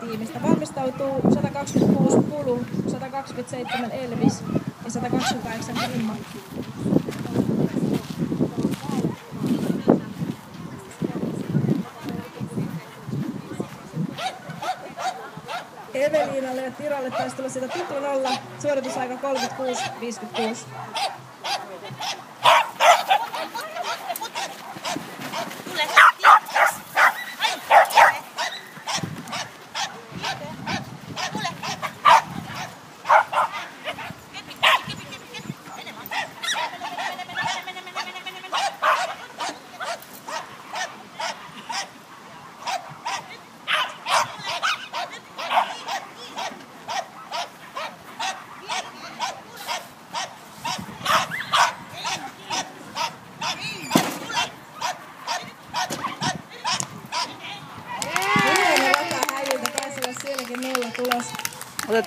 tiimistä. Valmistautuu 126 Pulu, 127 Elvis ja 128 Grimma. Eveliinalle ja Tiralle taisi tulla sitä tuttu nolla, suoritusaika 36.56. Sielläkin 0 tulos. Otetaan